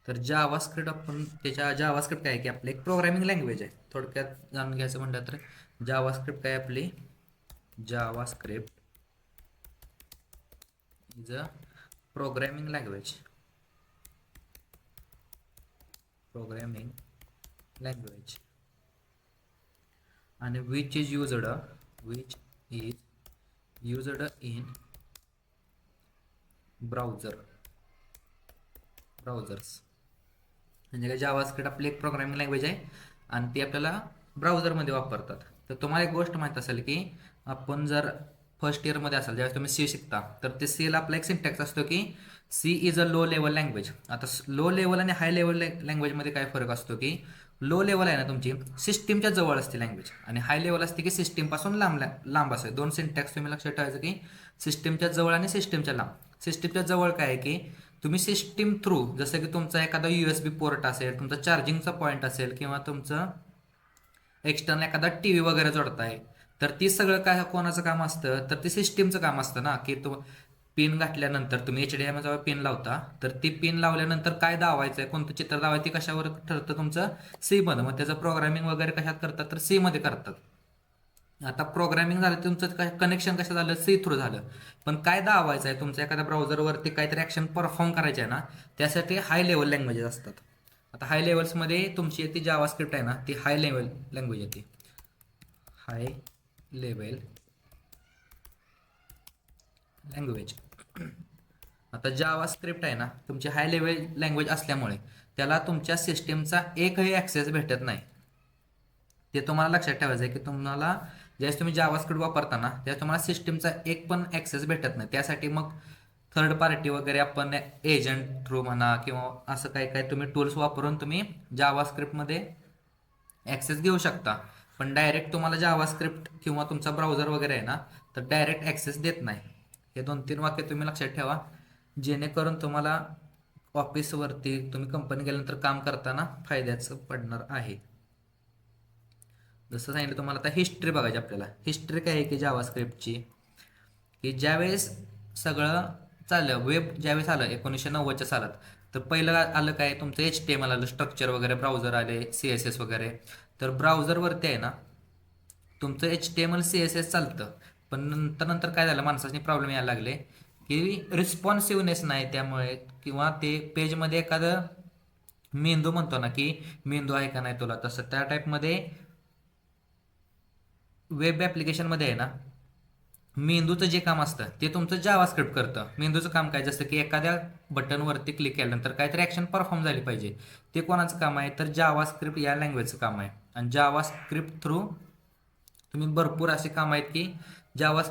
तर जावास्क्रिप्ट आपण त्याच्या जावास्क्रिप्ट काय आहे की आपलं एक प्रोग्रामिंग लँग्वेज आहे. थोडक्यात जाणून घ्यायचं म्हटलं तर जावास्क्रिप्ट काय आपली JavaScript is a programming language. Programming language आणि which is used in browsers. म्हणजे काय जावास्क्रिप्ट आपली एक प्रोग्रामिंग लँग्वेज आहे आणि ती आपल्याला ब्राउझरमध्ये वापरतात. तर तुम्हाला एक गोष्ट माहीत असेल की आपण जर फर्स्ट इयरमध्ये असाल ज्यावेळेस तुम्ही सी शिकता तर ते सीला आपला एक सिंटॅक्स असतो की C is a low level language. आता लो लेवल आणि हाय लेवल लँग्वेजमध्ये काय फरक असतो की लो लेवल आहे ना तुमची सिस्टीमच्या जवळ असते लँग्वेज आणि हाय लेवल असते की सिस्टीमपासून लांब असते. दोन सिंटॅक्स तुम्ही लक्षात ठेवायचं की सिस्टीमच्या जवळ आणि सिस्टीमच्या लांब. सिस्टीमच्या जवळ काय आहे की तुम्ही सिस्टीम थ्रू जसं की तुमचा एखादा USB पोर्ट असेल, तुमचा चार्जिंगचा पॉईंट असेल किंवा तुमचं एक्सटर्नल एखादा टी व्ही वगैरे जोडताय तर ती सगळं काय कोणाचं काम असतं तर ती सिस्टीमचं काम असतं ना की तो पिन घातल्यानंतर तुम्ही HDMI जेव्हा पिन लावता तर ती पिन लावल्यानंतर काय दावायचं आहे कोणतं चित्र दावायचं ते कशावर ठरतं तुमचं सी मध्ये. मग त्याचं प्रोग्रामिंग वगैरे कशात करतात तर सी मध्ये करतात. आता प्रोग्रामिंग झालं तुमचं कनेक्शन कसं झालं सी थ्रू झालं. पण काय दावायचं आहे तुमच्या एखाद्या ब्राउझरवरती काहीतरी ॲक्शन परफॉर्म करायचे आहे ना त्यासाठी हाय लेवल लँग्वेजेस असतात. आता हाय लेवल्समध्ये तुमची ती जावास्क्रिप्ट आहे ना ती हाय लेवल लँग्वेज येते. High level language. आता जावास्क्रिप्ट आहे ना तुमची हाय लेवल लँग्वेज असल्यामुळे त्याला तुमच्या सिस्टीमचा एकही ॲक्सेस भेटत नाही. ते तुम्हाला लक्षात ठेवायचं आहे की तुम्हाला ज्यावेळेस तुम्ही जावास्क्रिप्ट वापरता ना त्यावेळेस तुम्हाला सिस्टीमचा एक पण ॲक्सेस भेटत नाही. त्यासाठी मग थर्ड पार्टी वगैरे आपण एजंट थ्रू म्हणा किंवा असं काही काही तुम्ही टूल्स वापरून तुम्ही जावास्क्रिप्टमध्ये ॲक्सेस घेऊ शकता. पण डायरेक्ट तुम्हाला जावास्क्रिप्ट किंवा तुमचा ब्राउझर वगैरे आहे ना तर डायरेक्ट ॲक्सेस देत नाही. हे 2-3 वाक्य तुम्ही लक्षात ठेवा जेणेकरून तुम्हाला ऑफिसवरती तुम्ही कंपनी गेल्यानंतर काम करताना फायद्याचं पडणार आहे. जसं सांगितलं तुम्हाला आता हिस्ट्री बघायची आपल्याला. हिस्ट्री काय आहे की जावास्क्रिप्टची की ज्यावेळेस सगळं चाललं वेब ज्यावेळेस आलं 1990च्या सालात तर पहिलं आलं काय तुमचं HTML आलं स्ट्रक्चर वगैरे ब्राउझर आले CSS वगैरे. तर ब्राउझरवरती आहे ना तुमचं HTML CSS चालतं. पण नंतर नंतर काय झालं माणसाची प्रॉब्लेम यायला लागले की रिस्पॉन्सिव्हनेस नाही त्यामुळे किंवा ते पेजमध्ये एखादं मेंदू म्हणतो ना की मेंदू आहे का नाही तुला तसं त्या टाईपमध्ये वेब ॲप्लिकेशनमध्ये आहे ना मेंदूचं जे काम असतं ते तुमचं जावास्क्रिप्ट करतं. मेंदूचं काम काय जसं की एखाद्या बटनवरती क्लिक केल्यानंतर काहीतरी ॲक्शन परफॉर्म झाली पाहिजे. ते कोणाचं काम आहे तर जावास्क्रिप्ट या लँग्वेजचं काम आहे. आणि जावास्क्रिप्ट थ्रू तुम्ही भरपूर अशी कामं आहेत की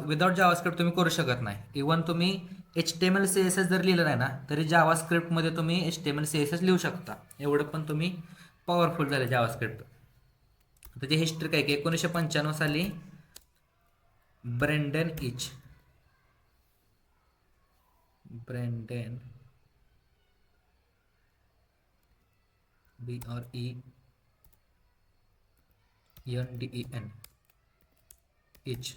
विदाउट जावास्क्रिप्ट तुम्ही करू शकत नाही. इवन तुम्ही HTML CSS जर लिहिलं नाही ना तरी जावास्क्रिप्टमध्ये तुम्ही HTML CSS लिहू शकता. एवढं पण तुम्ही पॉवरफुल झाले जावास्क्रिप्ट. त्याची हिस्ट्री काय की 1995 साली ब्रेंडन इच ब्रेंडन BRENDEN इच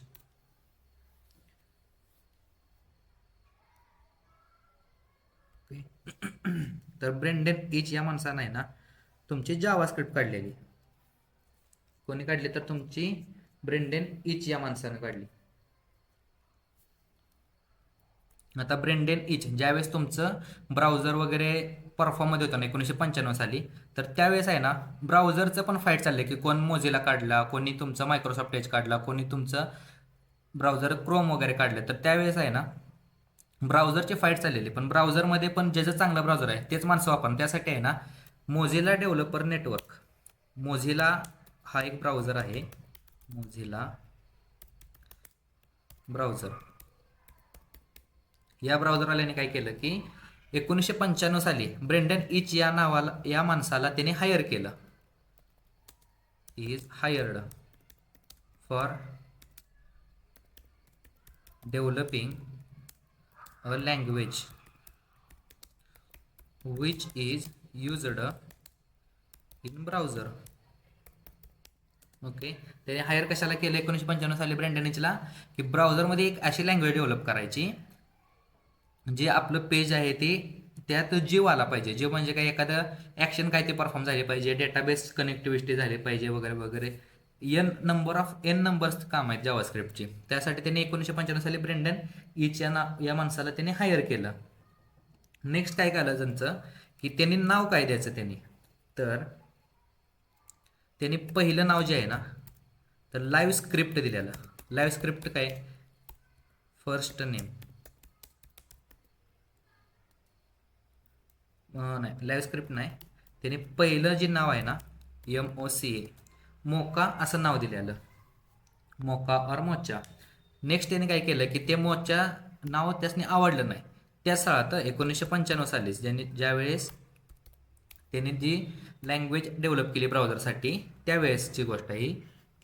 तर ब्रेंडन इच या माणसानं आहे ना तुमची जावास्क्रिप्ट काढलेली. कोणी काढली तर तुमची ब्रेंडन इच या माणसानं काढली. आता ब्रेंडन इच ज्यावेळेस तुमचं ब्राउझर वगैरे परफॉर्ममध्ये होतं ना 1995 साली तर त्यावेळेस आहे ना ब्राउझरचं पण फाईट चालले की कोण मोझिला काढला कोणी तुमचं मायक्रोसॉफ्ट एज काढला कोणी तुमचं ब्राउझर क्रोम वगैरे काढलं. तर त्यावेळेस आहे ना ब्राउझरची फाईट चाललेली. पण ब्राउझरमध्ये पण ज्याचं चांगलं ब्राउझर आहे तेच माणसं वापरतात. त्यासाठी आहे ना मोझिला डेव्हलपर नेटवर्क मोझिला हा एक ब्राउझर आहे. मोझिला ब्राउझर या ब्राउझरवाल्याने काय केलं की 1995 साली ब्रेंडन इच या माणसाला त्याने हायर केलं. Is hired for developing a language which is used in browser. Okay त्याने हायर कशाला केलं 1995 साली ब्रेंडन इचला की ब्राउझरमध्ये एक अशी लँग्वेज डेव्हलप करायची जे आपलं पेज आहे ते त्यात जीव आला पाहिजे. जीव म्हणजे काय, एखादं ॲक्शन काय ते परफॉर्म झाले पाहिजे, डेटाबेस कनेक्टिव्हिटी झाली पाहिजे वगैरे वगैरे. एन नंबर्स काम आहेत जावास्क्रिप्टची. त्यासाठी त्यांनी 1995 साली ब्रेंडन या माणसाला त्यांनी हायर केलं. नेक्स्ट काय केलं त्यांचं, की त्यांनी नाव काय द्यायचं त्यांनी. तर त्यांनी पहिलं नाव जे आहे ना, तर लाईव्ह स्क्रिप्ट दिलेलं. लाईव्ह स्क्रिप्ट काय, फर्स्ट नेम नाही, लाईव्ह स्क्रिप्ट नाही. त्यांनी पहिलं जे नाव आहे ना, MOCA, मोका असं नाव दिलेलं, मोका और मोचा. नेक्स्ट त्याने काय केलं, की ते मोचा नाव त्यासनी आवडलं नाही. त्या सालात 1995 सालीच ज्यावेळेस त्यांनी जी लँग्वेज डेव्हलप केली ब्राउझरसाठी, त्यावेळेसची गोष्ट आहे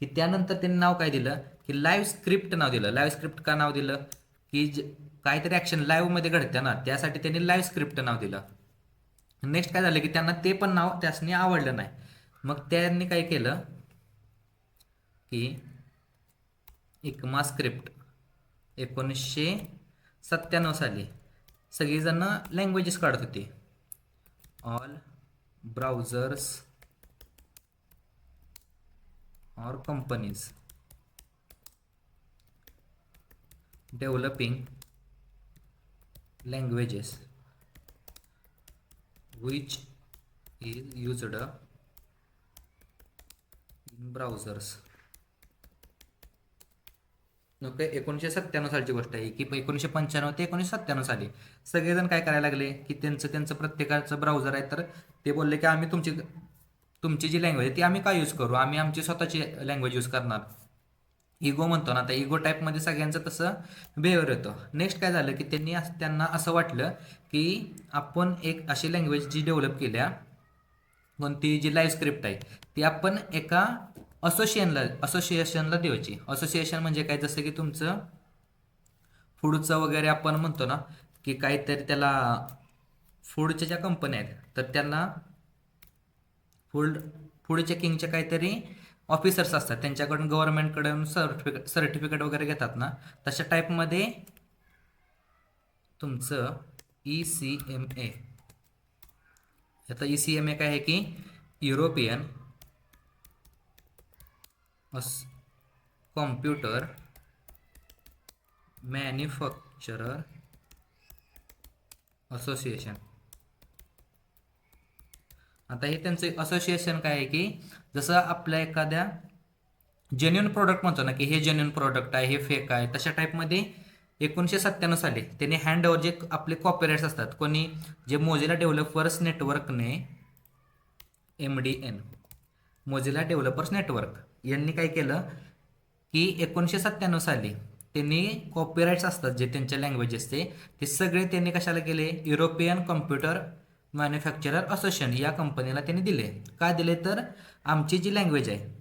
की त्यानंतर त्यांनी नाव काय दिलं, की लाईव्ह स्क्रिप्ट नाव दिलं. लाईव्ह स्क्रिप्ट का नाव दिलं, की काहीतरी ॲक्शन लाईव्हमध्ये घडते ना, त्यासाठी त्यांनी लाईव्ह स्क्रिप्ट नाव दिलं. नेक्स्ट काय झालं, की त्यांना ते पण नाव त्यासनी आवडलं नाही. मग त्यांनी काय केलं, की इकमा स्क्रिप्ट 1997 साली सगळीजण लँग्वेजेस काढत होती. ऑल ब्राउझर्स और companies developing languages which is used in browsers. Okay, 1997 सालची गोष्ट आहे, की 1995 ते 1997 साली सगळेजण काय करायला लागले, की त्यांचं प्रत्येकाचं ब्राउझर आहे, तर ते बोलले की आम्ही तुमची जी लँग्वेज आहे ती आम्ही काय यूज करू, आम्ही आमची स्वतःची लँग्वेज यूज करणार. इगो म्हणतो ना, तर इगो टाईपमध्ये सगळ्यांचं तसं बिहेवियर येतं. नेक्स्ट काय झालं, की त्यांना असं वाटलं की आपण एक अशी लँग्वेज जी डेव्हलप केल्या, कोणती जी लाईव्ह स्क्रिप्ट आहे ती आपण एका असोसिएशनला द्यायची. असोसिएशन म्हणजे काय, जसं की तुमचं फूडचं वगैरे आपण म्हणतो ना, की काहीतरी त्याला फूडच्या ज्या कंपन्या आहेत, तर त्यांना फूड चेकिंगचे काहीतरी ऑफिसर्स असतात, त्यांच्याकडून गव्हर्नमेंटकडून सर्टिफिकेट वगैरे घेतात ना, तशा टाईपमध्ये तुमचं ECMA. आता ECMA काय आहे, की युरोपियन कॉम्प्युटर मॅन्युफॅक्चरर असोसिएशन. आता हे त्यांचं असोसिएशन काय आहे, की जसं आपल्या एखाद्या जेन्युन प्रोडक्ट म्हणतो ना, की हे जेन्युन प्रोडक्ट आहे, हे फेक आहे, तशा टाईपमध्ये 1997 साली त्यांनी हँडओव्हर जे आपले कॉपीराइट्स असतात, कोणी जे Mozilla developers नेटवर्कने MDN Mozilla developers network यांनी काय केलं, की 1997 साली त्यांनी कॉपीराइट्स असतात जे त्यांच्या लँग्वेजेसचे, ते सगळे त्यांनी कशाला केले, युरोपियन कॉम्प्युटर मॅन्युफॅक्चरर असोसिएशन या कंपनीला त्यांनी दिले. का दिले, तर आमची जी लँग्वेज आहे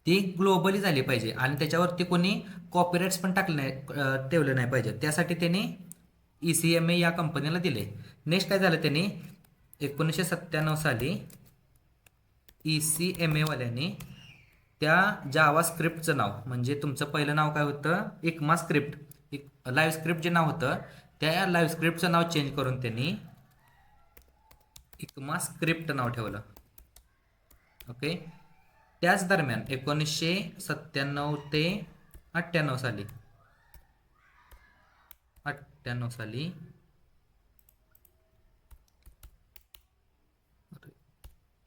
ती ग्लोबली झाली पाहिजे आणि त्याच्यावरती कोणी कॉपीराइट्स पण ठेवले नाही पाहिजे, त्यासाठी त्यांनी ECMA या कंपनीला दिले. नेक्स्ट काय झालं, त्यांनी 1997 साली ECMA वाल्यांनी त्या जावा स्क्रिप्टचं नाव, म्हणजे तुमचं पहिलं नाव काय होतं, इकमा स्क्रिप्ट, लाईव्ह स्क्रिप्ट जे नाव होतं, त्या लाईव्ह स्क्रिप्टचं नाव चेंज करून त्यांनी इकमा स्क्रिप्ट नाव ठेवलं. ओके, त्याच दरम्यान 1997 ते 98 साली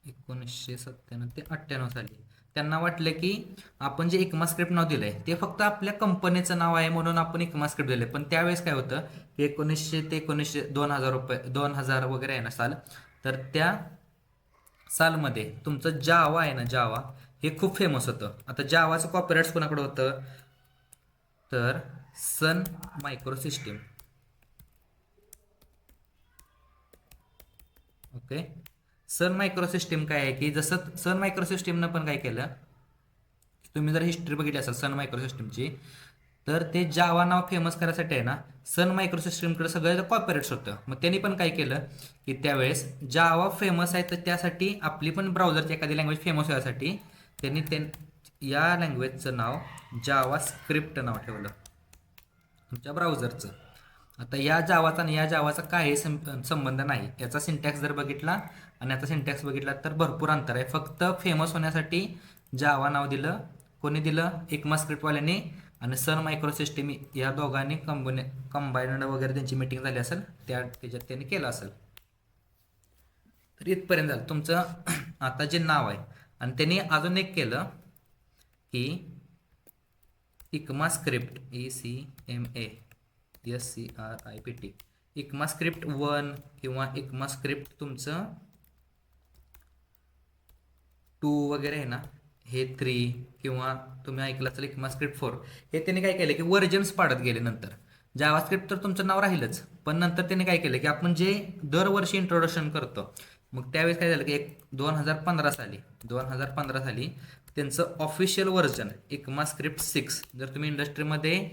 1997 ते 98 साली त्यांना वाटलं, की आपण जे इकमा स्क्रिप्ट नाव दिलंय ते फक्त आपल्या कंपनीचं नाव आहे म्हणून आपण इकमा स्क्रिप्ट दिले. पण त्यावेळेस काय होतं, की 1900 ते 2000 वगैरे आहे ना साल, तर त्या सालमध्ये तुमचं जावा आहे ना, जावा हे खूप फेमस होतं. आता जावाचं कॉपीराइट्स कोणाकडे होतं, तर सन मायक्रोसिस्टीम. ओके, सन मायक्रोसिस्टीम काय आहे, की जसं सन मायक्रोसिस्टीमनं पण काय केलं, तुम्ही जर हिस्ट्री बघितली असेल सन मायक्रोसिस्टीमची, तर ते जावा नाव फेमस करायसाठी आहे ना, सन मायक्रोसिस्टीमकडे सगळं कॉपीराइट्स होतं. मग त्यांनी पण काय केलं, की त्यावेळेस जावा फेमस आहे, तर त्यासाठी आपली पण ब्राउझरची एखादी लँग्वेज फेमस होण्यासाठी त्यांनी या लँग्वेजचं नाव जावा स्क्रिप्ट नाव ठेवलं तुमच्या ब्राउझरचं. आता या जावाचा आणि या जावाचा काही संबंध नाही. याचा सिंटॅक्स जर बघितला आणि याचा सिंटॅक्स बघितला तर भरपूर अंतर आहे. फक्त फेमस होण्यासाठी जावा नाव दिलं. कोणी दिलं? एकमा स्क्रिप्टवाल्यांनी आणि सन मायक्रोसिस्टीम या दोघांनी कंबाईंड वगैरे त्यांची मीटिंग झाली असेल, त्याच्यात त्यांनी केलं असेल. तर इथपर्यंत झालं तुमचं आता जे नाव आहे. आणि त्यांनी अजून एक केलं की इकमा स्क्रिप्ट ECMASCRIPT इकमा स्क्रिप्ट 1 किंवा इकमा स्क्रिप्ट तुमचं 2 वगैरे आहे ना, हे 3 किंवा तुम्ही ऐकलं असेल इकमा स्क्रिप्ट 4, हे त्यांनी काय केलं की वर्जन्स पाडत गेले. नंतर जावास्क्रिप्ट तर तुमचं नाव राहीलच, पण नंतर त्यांनी काय केलं की आपण जे दरवर्षी इंट्रोडक्शन करतो, मग त्यावेळेस काय झालं की 2015 साली त्यांचं ऑफिशियल व्हर्जन इकमा स्क्रिप्ट 6. जर तुम्ही इंडस्ट्रीमध्ये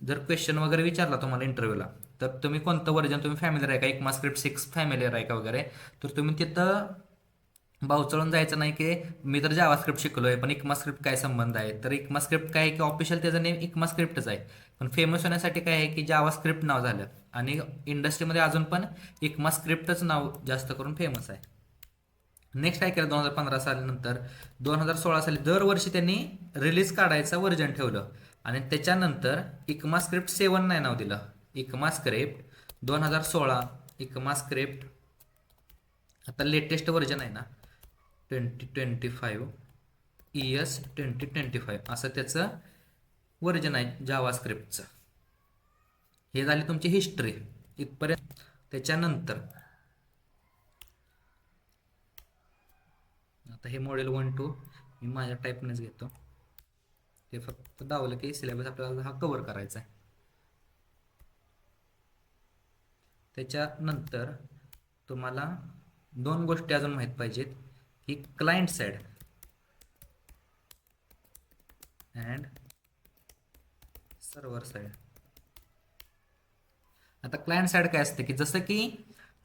जर क्वेश्चन वगैरे विचारला तुम्हाला इंटरव्ह्यूला, तर तुम्ही कोणतं व्हर्जन तुम्ही फॅमिलीर आहे का, इकमा स्क्रिप्ट 6 फॅमिलीर आहे का वगैरे, तर तुम्ही तिथं बावचळून जायचं नाही की मी तर जावास्क्रिप्ट शिकलोय पण इकमा स्क्रिप्ट काय संबंध आहे. तर इकमा स्क्रिप्ट काय आहे की ऑफिशियल त्याचं नेम इकमा स्क्रिप्टच आहे, पण फेमस होण्यासाठी काय आहे की जावास्क्रिप्ट नाव झालं. आणि इंडस्ट्रीमध्ये अजून पण इकमा स्क्रिप्टच नाव जास्त करून फेमस आहे. नेक्स्ट काय केलं 2015 साली, 2016 साली दरवर्षी त्यांनी रिलीज काढायचं व्हर्जन ठेवलं. आणि त्याच्यानंतर इकमा स्क्रिप्ट 7 नाही नाव दिलं. इकमा स्क्रिप्ट 2016 इकमा स्क्रिप्ट आता लेटेस्ट व्हर्जन आहे ना 2025 ES 2025 असं त्याचं व्हर्जन आहे जावा स्क्रिप्टचं. हे झाली तुमची हिस्ट्री इथपर्यंत. त्याच्यानंतर आता हे मॉडेल 1 2 मी माझ्या टाईपनेच घेतो. ते फक्त दावलं की सिलेबस आपल्याला हा कव्हर करायचा आहे. त्याच्यानंतर तुम्हाला 2 गोष्टी अजून माहीत पाहिजेत की client side and server side. आता क्लायंट साईड काय असते की जसं की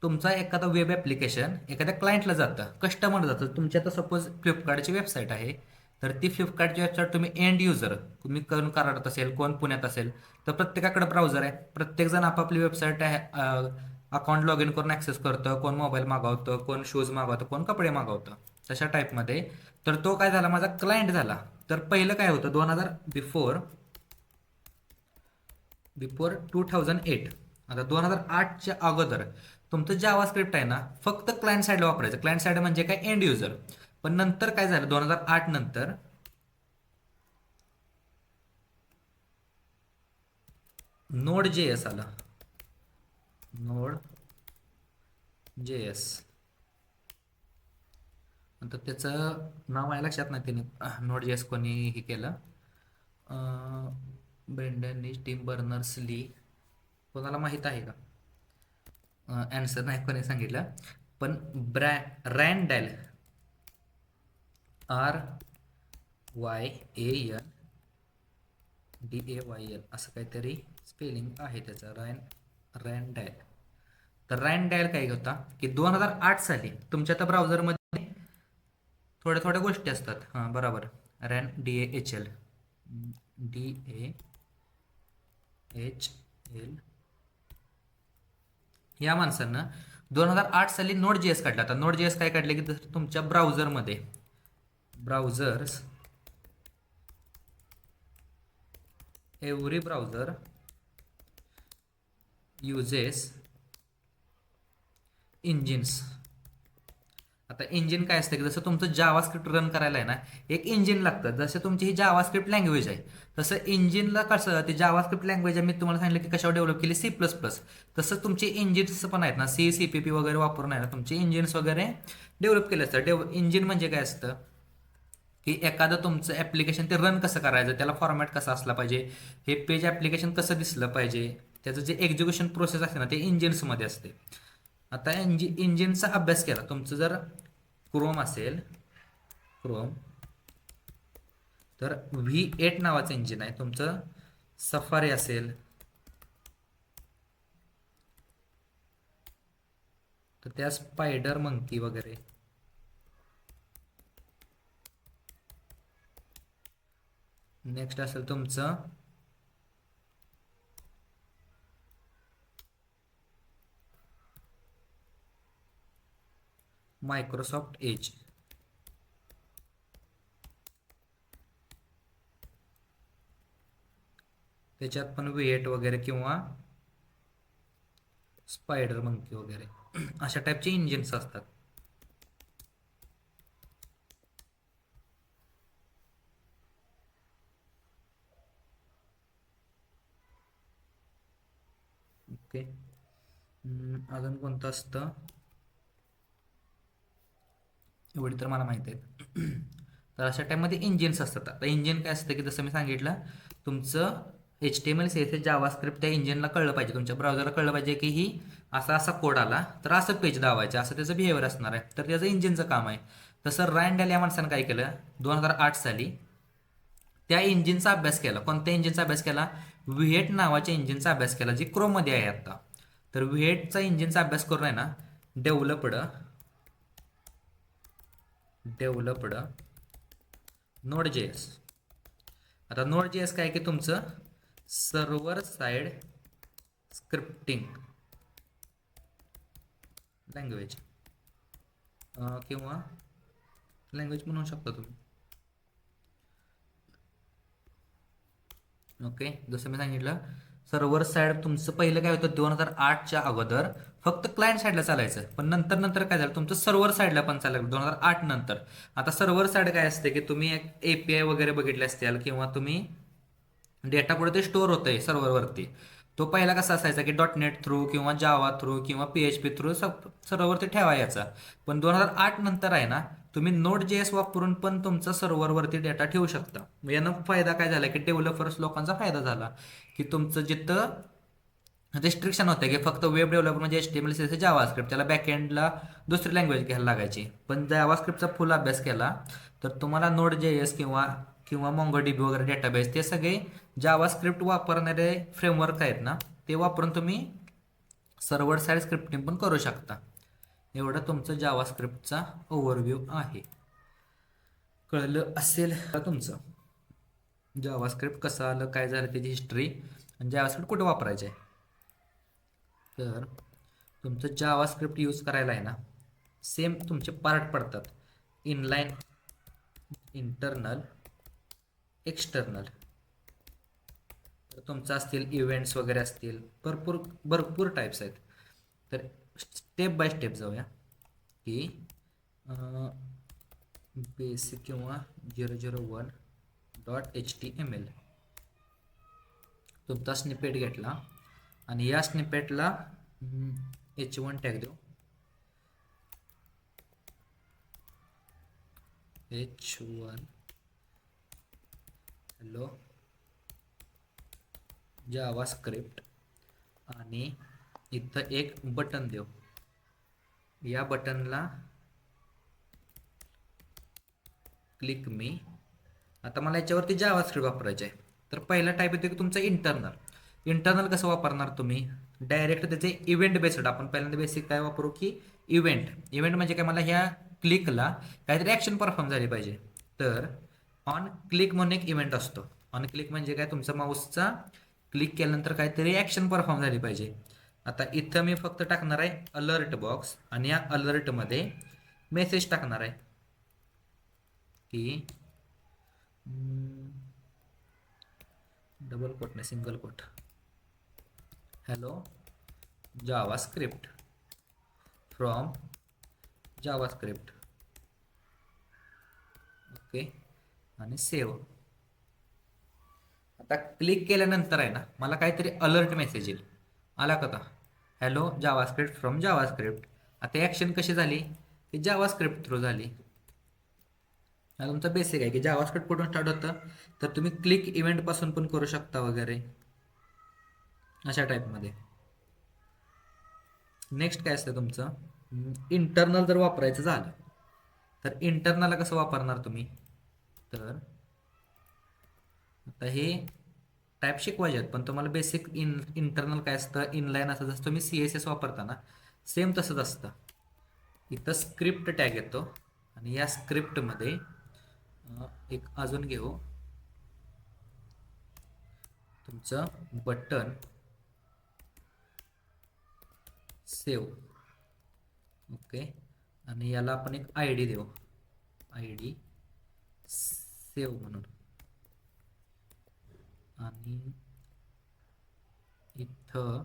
तुमचा एखादा वेब ॲप्लिकेशन एखाद्या क्लायंटला जातं, कस्टमर जातं. तुमची आता सपोज फ्लिपकार्टची वेबसाईट आहे, तर ती फ्लिपकार्टची वेबसाईट तुम्ही एंड युजर, तुम्ही कोण कराडत असेल कोण पुण्यात असेल, तर प्रत्येकाकडे ब्राउझर आहे. प्रत्येकजण आपापली वेबसाईट आहे अकाउंट लॉग इन करून ॲक्सेस करतं. कोण मोबाईल मागवतं, कोण शूज मागवतं, कोण कपडे मागवतं, तशा टाईपमध्ये. तर तो काय झाला माझा क्लायंट झाला. तर पहिलं काय होतं 2008, आता 2008च्या अगोदर तुमचं जावा स्क्रिप्ट आहे ना फक्त क्लायंट साईडला वापरायचं. क्लायंट साईड म्हणजे काय, एंड युजर. पण नंतर काय झालं 2008 नंतर नोड JS आलं. नोड JS नंतर त्याचं नाव माझ्या लक्षात नाही, त्याने नोड JS कोणी हे केलं. ब्रेंडन टीम बर्नर्स ली, कोणाला माहीत आहे का? ॲन्सर नाही कोणी सांगितलं. पण रॅन्डॅल RYANDAYL असं काहीतरी स्पेलिंग आहे त्याचं, रॅन्डॅल. तर रॅन्डॅल काय होता की 2008 साली तुमच्या त्या ब्राउझरमध्ये थोड्या थोड्या गोष्टी असतात. हां बरोबर, DAHL या माणसानं 2008 साली नोड JS काढला. आता नोड JS काय काढले की तुमच्या ब्राउझरमध्ये एव्हरी ब्राउझर युजेस इंजिन्स. आता इंजिन काय असतं की जसं तुमचं जावास्क्रिप्ट रन करायला आहे ना एक इंजिन लागतं. जसं तुमची ही जावास्क्रिप्ट लँग्वेज आहे, तसं इंजिनला कसं ते जावास्क्रिप्ट लँग्वेज आहे, मी तुम्हाला सांगितलं की कशावर डेव्हलप केली, C++. तसं तुमचे इंजिन्स पण आहेत ना, CPP वगैरे वापरून आहे ना तुमचे इंजिन्स वगैरे डेव्हलप केले असतं. इंजिन म्हणजे काय असतं की एखादं तुमचं ॲप्लिकेशन ते रन कसं करायचं, त्याला फॉर्मॅट कसा असला पाहिजे, हे पेज ॲप्लिकेशन कसं दिसलं पाहिजे, त्याचं जे एक्झिक्युशन प्रोसेस असते ना ते इंजिन्समध्ये असते. आता इंजिनचा अभ्यास केला तुमचं जर क्रोम असेल, तर V8 नावाचं इंजिन आहे. तुमचं सफारी असेल तर त्या स्पायडर मंकी वगैरे. नेक्स्ट असेल तुमचं मायक्रोसॉफ्ट एज. त्याच्यात पण V8 वगैरे किंवा स्पायडर मंकी वगैरे अशा टाईपचे इंजिन्स असतात. ओके. अजून कोणतं असतं एवढी तर मला माहिती आहे. तर अशा टाईपमध्ये इंजिन्स असतात. आता इंजिन काय असतं की जसं मी सांगितलं, तुमचं HTML CSS जावास्क्रिप्ट त्या इंजिनला कळलं पाहिजे, तुमच्या ब्राउझरला कळलं पाहिजे की ही असा असा कोड आला तर असं पेज दावायचं, असं त्याचं बिहेवियर असणार आहे. तर त्याचं इंजिनचं काम आहे. तसं रँडल या माणसानं काय केलं 2008 साली, त्या इंजिनचा अभ्यास केला. कोणत्या इंजिनचा अभ्यास केला? V8 नावाच्या इंजिनचा अभ्यास केला, जी क्रोममध्ये आहे आता. तर V8चा इंजिनचा अभ्यास करून आहे ना, डेव्हलप्ड Node.js. आता Node.js काय की तुमचं सर्व्हर साइड स्क्रिप्टिंग लँग्वेज किंवा लँग्वेज म्हणू शकता तुम्ही. ओके, जसं मी सांगितलं सर्व्हर साइड तुमचं पहिलं काय होतं 2008च्या अगोदर फक्त क्लायंट साईडला चालायचं, पण नंतर नंतर काय झालं तुमचं सर्व्हर साईडला पण चालायचं 2008 नंतर. आता सर्व्हर साईड काय असते की तुम्ही एक API वगैरे बघितले असतील किंवा तुम्ही डेटा कुठे ते स्टोअर होतंय सर्व्हरवरती. तो पहिला कसा असायचा की .NET थ्रू किंवा जावा थ्रू किंवा PHP थ्रू सर्व्हरवरती ठेवायचा. पण 2008 नंतर आहे ना, तुम्ही Node.js वापरून पण तुमचा सर्व्हरवरती डेटा ठेवू शकता. यानं फायदा काय झाला की डेव्हलपर्स लोकांचा फायदा झाला की तुमचं जिथं रिस्ट्रिक्शन होते की फक्त वेब डेव्हलपर म्हणजे HTML CSS जावास्क्रिप्ट, त्याला बॅकएंडला दुसरी लँग्वेज घ्यायला लागायची. पण जावास्क्रिप्टचा फुल अभ्यास केला तर तुम्हाला Node.js किंवा किंवा MongoDB वगैरे डेटाबेस ते सगळे जावास्क्रिप्ट वापरणारे फ्रेमवर्क आहेत ना, ते वापरून तुम्ही सर्व्हर साइड स्क्रिप्टिंग पण करू शकता. एवढं तुमचं जावास्क्रिप्टचा ओव्हरव्ह्यू आहे. कळलं असेल का तुमचं जावास्क्रिप्ट कसं आलं, काय झालं, त्याची हिस्ट्री आणि जावास्क्रिप्ट कुठे वापरायचे आहे. तर तुमचं जावास्क्रिप्ट यूज करायला आहे ना, सेम तुमचे पार्ट पडतात. Inline, internal, external. तर तुमचं असतील इव्हेंट्स वगैरे असतील, भरपूर भरपूर टाईप्स आहेत. तर स्टेप बाय स्टेप जाऊया की बेसिक किंवा 001.html तुमचा स्निपेट घेतला आणि या स्निपेटला H1 टॅग देऊ. H1 हॅलो जावास्क्रिप्ट आणि इथं एक बटन देऊ. या बटनला क्लिक मी. आता मला याच्यावरती जावास्क्रिप्ट वापरायचे आहे. तर पहिला टाईप येतो की तुमचं इंटरनल. इंटरनल कसं वापरणार तुम्ही? डायरेक्ट त्याचे इव्हेंट बेस्ड. आपण पहिल्यांदा बेसिक काय वापरू की इव्हेंट. इव्हेंट म्हणजे काय, मला ह्या क्लिकला काहीतरी ॲक्शन परफॉर्म झाली पाहिजे. तर ऑन क्लिक म्हणून एक इव्हेंट असतो. ऑन क्लिक म्हणजे काय, तुमचा माऊसचा क्लिक केल्यानंतर काहीतरी ॲक्शन परफॉर्म झाली पाहिजे. आता इथं मी फक्त टाकणार आहे अलर्ट बॉक्स आणि या अलर्टमध्ये मेसेज टाकणार आहे की डबल कोट नाही, single quote, hello JavaScript from JavaScript. Okay आणि सेव्ह. आता क्लिक केल्यानंतर आहे ना, मला काहीतरी अलर्ट मेसेज येईल. आला का? Hello JavaScript from JavaScript. आता ॲक्शन कशी झाली की जावास्क्रिप्ट थ्रू झाली. हा तुमचा बेसिक आहे की जावास्क्रिप्ट कुठून स्टार्ट होतं, तर तुम्ही क्लिक इव्हेंटपासून पण करू शकता वगैरे अशा टाईपमध्ये. नेक्स्ट काय असतं तुमचं इंटरनल. जर वापरायचं झालं तर इंटरनलला कसं वापरणार तुम्ही? तर आता हे टाईप शिकवायचे आहेत, पण तुम्हाला बेसिक इंटरनल काय असतं, इनलाईन असतं. जसं तुम्ही CSS वापरता ना, सेम तसंच असतं. इथं स्क्रिप्ट टॅग येतो आणि या स्क्रिप्टमध्ये एक अजून घेऊ, तुमचं बटन सेव्ह. ओके आणि याला आपण एक आय डी देऊ, आय डी सेव्ह म्हणून. आणि इथं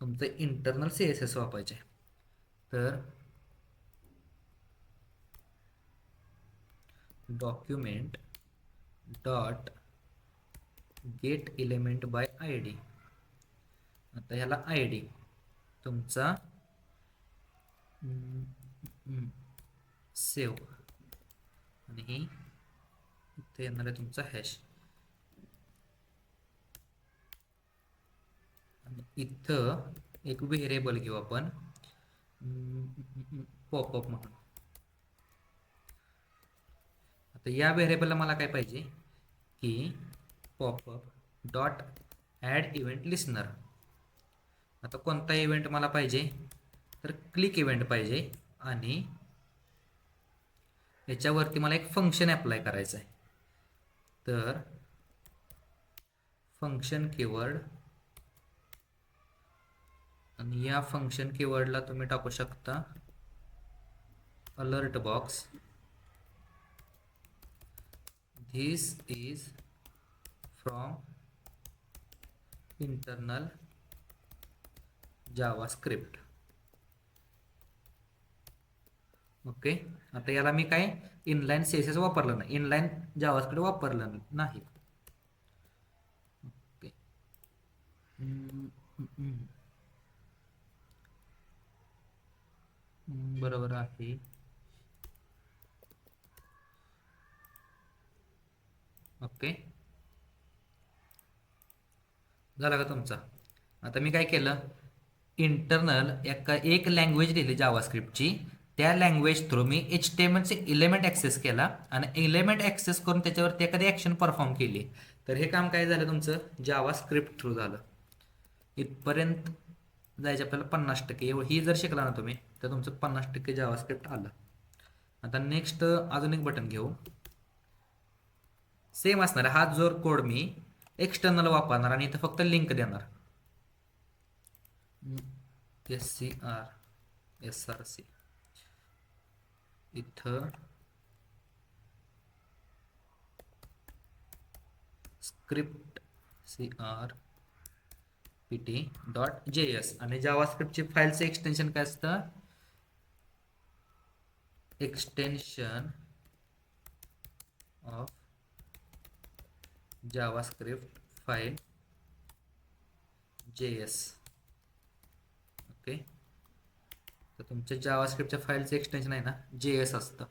तुमचं इंटरनल CSS वापरायचे. तर document dot gate element by I D. आता ह्याला आय डी तुमचा सेव्ह, आणि ही इथे येणार आहे तुमचा हॅश. आणि इथं एक व्हेरिएबल घेऊ आपण पॉपअप म्हणून. आता या व्हेरिएबलला मला काय पाहिजे की popup dot add event listener. आता कोणता इव्हेंट मला पाहिजे, तर क्लिक इव्हेंट पाहिजे. आणि याच्यावरती मला एक फंक्शन अप्लाय करायचं आहे. तर फंक्शन कीवर्ड, आणि या फंक्शन कीवर्डला तुम्ही टाकू शकता alert box. This is from internal JavaScript. Okay. आता याला मी काय इनलाईन CSS वापरलं नाही, इनलाईन जावास्क्रिप्ट वापरलं नाही. ओके. बरोबर आहे. ओके, झाला का तुमचा? आता मी काय केलं, इंटरनल एक लँग्वेज दिली जावास्क्रिप्टची. त्या लँग्वेज थ्रू मी HTMLचे एलिमेंट ॲक्सेस केला आणि एलिमेंट ॲक्सेस करून त्याच्यावरती एखादी ॲक्शन परफॉर्म केली. तर हे काम काय झालं तुमचं जावास्क्रिप्ट थ्रू झालं. इथपर्यंत जायचे आपल्याला 50%. ही जर शिकला ना तुम्ही तर तुमचं 50% जावास्क्रिप्ट आलं. आता नेक्स्ट अजून एक बटन घेऊ. सेम असणार हा जो कोड मी एक्सटर्नल वापरणार आणि इथं फक्त लिंक देणार. SRC इथं स्क्रिप्ट CRPT.js. आणि जावास्क्रिप्टची फाईलचं एक्सटेन्शन काय असतं, extension of JavaScript file JS. Okay, तर तुमच्या जावास्क्रिप्टच्या फाईलचं एक्सटेन्शन आहे ना JS असतं.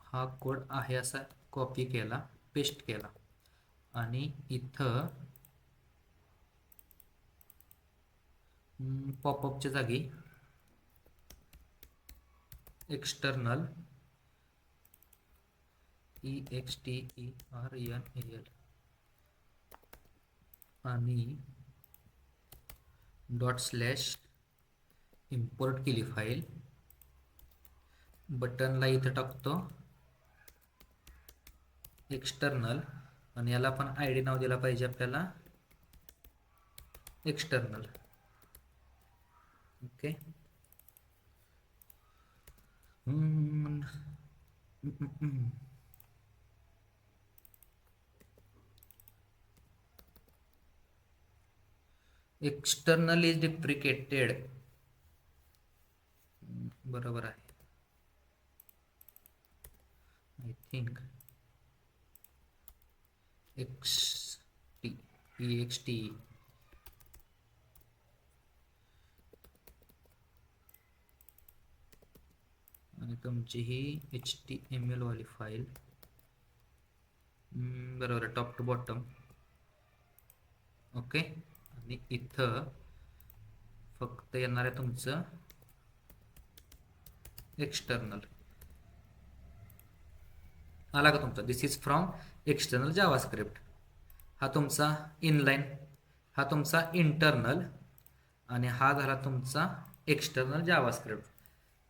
हा कोड आहे असा कॉपी केला, पेस्ट केला, आणि इथं पॉपअपच्या जागी एक्सटर्नल EXTERNAL आणि ./ इम्पोर्ट केली फाईल. बटनला इथं टाकतो एक्सटर्नल, आणि याला पण ID नाव दिला पाहिजे आपल्याला external. Okay. External is deprecated. बरोबर आहे आय थिंक. EXT आणि तुमची ही HTML वाली फाईल. बरोबर, टॉप टू बॉटम. ओके, आणि इथं फक्त येणार आहे तुमचं एक्सटर्नल. आला का तुमचा, दिस इज फ्रॉम एक्सटर्नल जावास्क्रिप्ट. हा तुमचा इनलाईन, हा तुमचा इंटरनल, आणि हा झाला तुमचा एक्सटर्नल जावास्क्रिप्ट.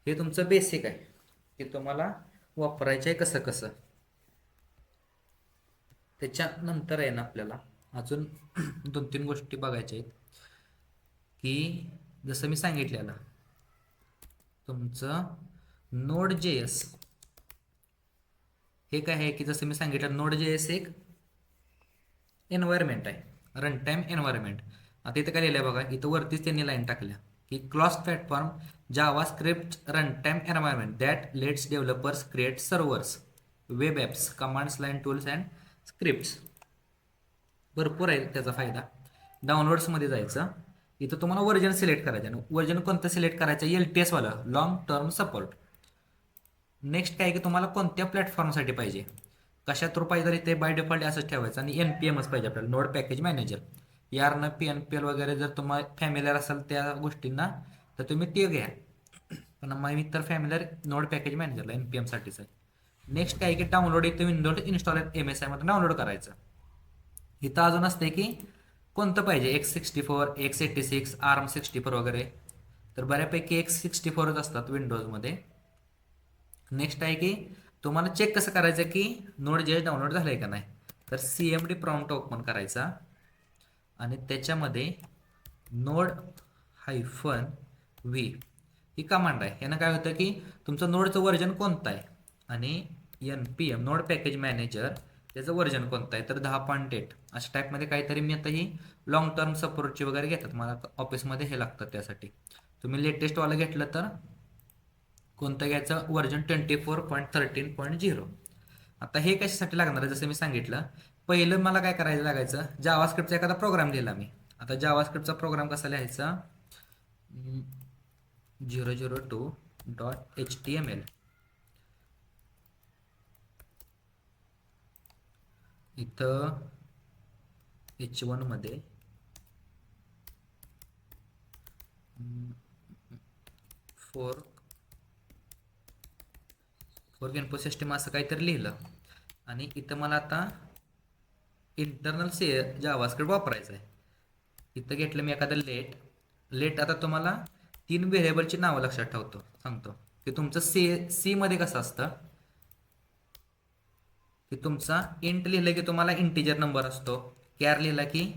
हे तुमचं बेसिक आहे की तुम्हाला वापरायचं आहे कसं कसं. त्याच्यानंतर आहे ना आपल्याला अजून 2-3 गोष्टी बघायच्या आहेत. की जसं मी सांगितलेलं तुमचं नोड जे एस हे काय आहे की जसं मी सांगितलं, नोड जे एस एक एन्व्हायरमेंट आहे, रन टाइम एन्व्हायरमेंट. आता इथं काय लिहिलं आहे बघा, इथं वरतीच त्यांनी लाईन टाकल्या की cross platform Java script run time environment that let's developers create servers, web apps, commands line tools and scripts. भरपूर आहे त्याचा फायदा. डाउनलोड्समध्ये जायचं, इथं तुम्हाला व्हर्जन सिलेक्ट करायचं आणि व्हर्जन कोणतं सिलेक्ट करायचं, LTS वाला, लॉंग टर्म सपोर्ट. नेक्स्ट काय की तुम्हाला कोणत्या प्लॅटफॉर्मसाठी पाहिजे, कशा थ्रू पाहिजे, तरी ते बाय डिफॉल्ट असंच ठेवायचं आणि NPMच पाहिजे आपल्याला, नोड पॅकेज मॅनेजर. यारनं PNPL वगैरे जर तुम्हाला फॅमिलियर असाल त्या गोष्टींना तर तुम्ही ते घ्या, पण मी तर फॅमिलियर नोड पॅकेज मॅनेजरला NPM साठीच आहे. नेक्स्ट काय की डाउनलोड, इथं विंडोज इन्स्टॉल MSI मध्ये डाउनलोड करायचं. इथं अजून असते की कोणतं पाहिजे, X64, X86, ARM64 वगैरे, तर बऱ्यापैकी X64च असतात विंडोजमध्ये. नेक्स्ट आहे की तुम्हाला चेक कसं करायचं की नोड जे डाउनलोड झालं आहे का नाही, तर CMD प्रॉम्प्ट ओपन करायचा आणि त्याच्यामध्ये नोड -v ही कमांड आहे. यानं काय होतं की तुमचं नोडचं व्हर्जन कोणतं आहे आणि NPM नोड पॅकेज मॅनेजर त्याचं व्हर्जन कोणतं आहे, तर 10.8 अशा टाईपमध्ये काहीतरी. मी आता ही लॉंग टर्म सपोर्टची वगैरे घेतात, मला ऑफिसमध्ये हे लागतं, त्यासाठी तुम्ही लेटेस्टवालं घेतलं तर कोणतं घ्यायचं, व्हर्जन 24.13.0. आता हे कशासाठी लागणार आहे, जसं मी सांगितलं पहिलं मला काय करायचं लागायचं, जावास्क्रिप्टचा एखादा प्रोग्राम लिहिला मी. आता जावास्क्रिप्टचा प्रोग्राम कसा लिहायचा, 002.html. इथं H1 मध्ये फोर्क इन्फो सिस्टम असं काहीतरी लिहिलं आणि इथं मला आता इंटरनल जावास्क्रिप्ट वापरायचं आहे. इथं घेतलं मी एखादं लेट. आता तुम्हाला 3 व्हेरिएबलची नावं लक्षात ठेवतो, सांगतो की तुमचं सी मध्ये कसं असतं की तुमचा इंट लिहिलं की तुम्हाला इंटिजर नंबर असतो, कॅर लिहिला की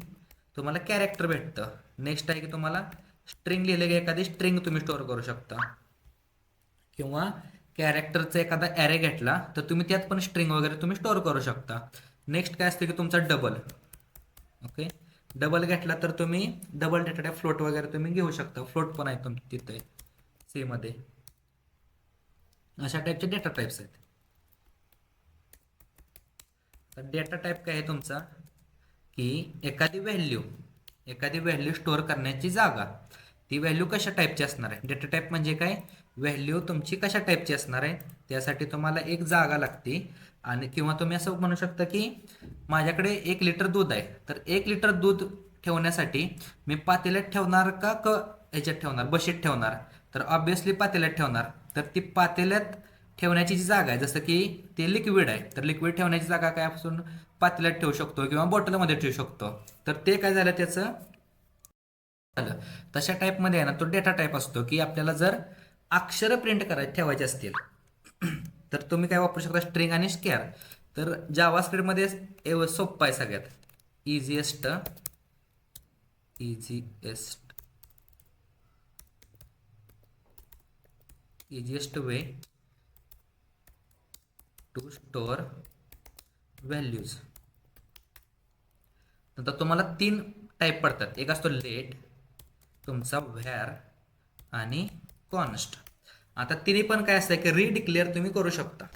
तुम्हाला कॅरेक्टर भेटतं. नेक्स्ट आहे की तुम्हाला स्ट्रिंग लिहिलं की एखादी स्ट्रिंग तुम्ही स्टोअर करू शकता, किंवा कॅरेक्टरचा एखादा ॲरे घेतला तर तुम्ही त्यात पण स्ट्रिंग वगैरे तुम्ही स्टोअर करू शकता. नेक्स्ट काय असतं की तुमचा डबल. ओके, डबल घेतला तर तुम्ही डबल डेटा टाईप फ्लोट वगैरे तुम्ही घेऊ शकता, फ्लोट पण आहे तिथे सी मध्ये. अशा टाईपचे डेटा टाईप्स आहेत. तर डेटा टाईप काय आहे तुमचा की एखादी व्हॅल्यू स्टोअर करण्याची जागा, ती व्हॅल्यू कशा टाईपची असणार आहे. डेटा टाईप म्हणजे काय, व्हॅल्यू तुमची कशा टाईपची असणार आहे, त्यासाठी तुम्हाला एक जागा लागते. आणि किंवा तुम्ही असं म्हणू शकता की माझ्याकडे 1 लिटर दूध आहे, तर 1 लिटर दूध ठेवण्यासाठी मी पातेल्यात ठेवणार का ह्याच्यात ठेवणार, बशीत ठेवणार, तर ऑब्विसली पातेल्यात ठेवणार. तर ती पातेल्यात ठेवण्याची जी जागा आहे, जसं की ते लिक्विड आहे, तर लिक्विड ठेवण्याची जागा काय पासून पातेल्यात ठेवू शकतो किंवा बॉटलमध्ये ठेवू शकतो. तर ते काय झालं त्याचं झालं. तशा टाईपमध्ये आहे ना तो डेटा टाईप असतो की आपल्याला जर अक्षर प्रिंट करायचे ठेवायचे असतील तर तुम्ही काय वापरू शकता, स्ट्रिंग आणि स्क्वेअर. तर जावास्क्रिप्टमध्ये सोप्पं आहे सगळ्यात, easiest way to store values. नंतर तुम्हाला 3 टाईप पडतात, एक असतो लेट, तुमचा व्हॅर आणि कॉन्स्ट. आता तिन्ही पण काय असतं की रिडिक्लेअर तुम्ही करू शकता.